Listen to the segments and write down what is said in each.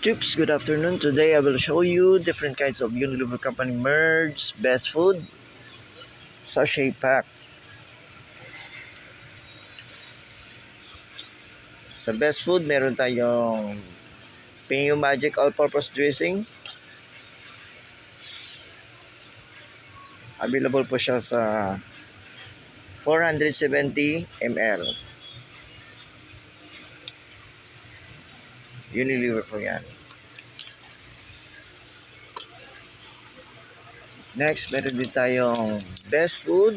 Troops, good afternoon. Today I will show you different kinds of Unilever Company merged best food sachet pack. Sa best food, meron tayong Pinyo Magic All-Purpose Dressing. Available po siya sa 470 ml. Unilever po yan. Next, meron din tayong best food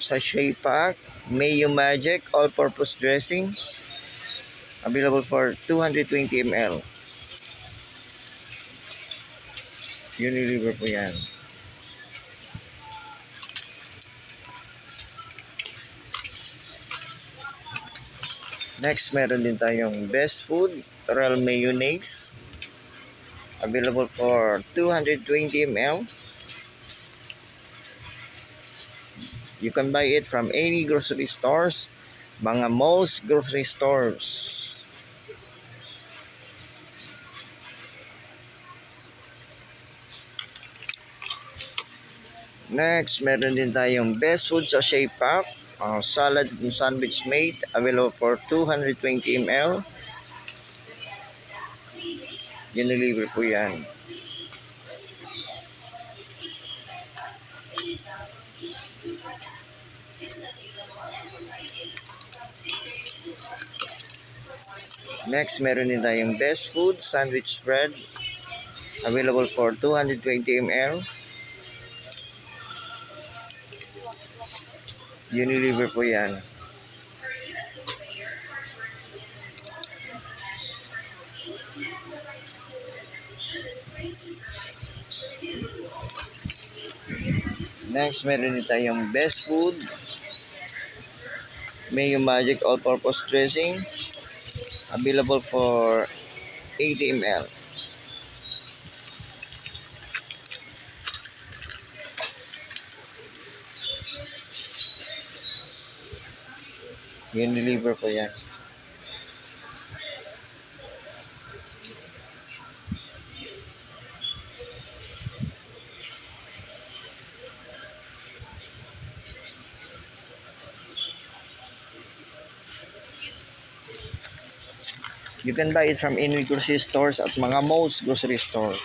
sachet pack Mayo Magic All-Purpose Dressing. Available for 220 ml. Unilever po yan. Next, meron din tayong best food Real Mayonnaise. Available for 220 ml. You can buy it from any grocery stores, mga most grocery stores. Next, meron din tayong best food sachet pack, salad and sandwich made, available for 220 ml. Unilever po yan. Next, meron din tayong best food sandwich bread, available for 220 ml. Unilever po yan. Next, meron din tayong best food Mayo Magic All-Purpose Dressing, available for 80 ml. Unilever po yan. You can buy it from any grocery stores at mga most grocery stores.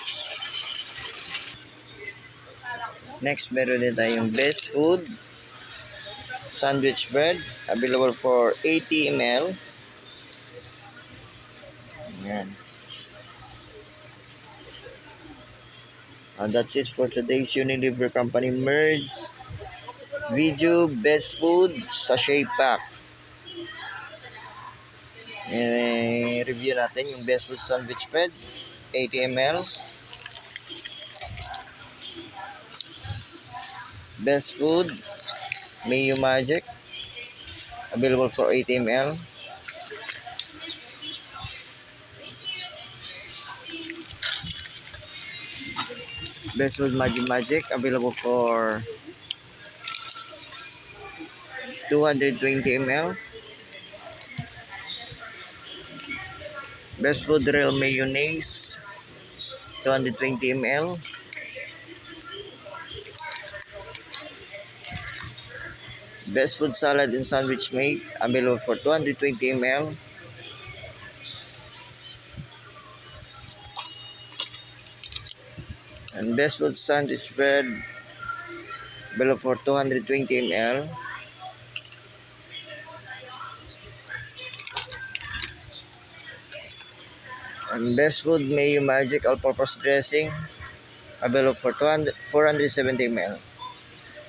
Next, meron din tayong best food sandwich bread, available for 80 ml. Ayan. And that's it for today's Unilever Company merge video best food sachet pack. Review natin yung best food sandwich bread 80 ml, best food Mayo Magic, available for 80 ml, best food Maggi Magic, available for 220 ml, best food Real Mayonnaise 220 ml, best food salad and sandwich made, available for 220 ml, and best food sandwich bread, available for 220 ml, and best food Mayo Magic All-Purpose Dressing, available for 470 ml.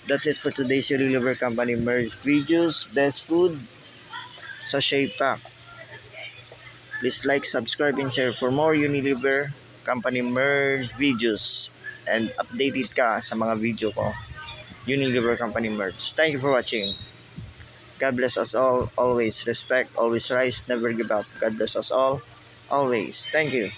That's it for today's Unilever Company merge videos best food sachet pack. Please like, subscribe, and share for more Unilever Company merge videos, and updated ka sa mga video ko Unilever Company merge. Thank you for watching. God bless us all, always respect, always rise, never give up. God bless us all, always. Thank you.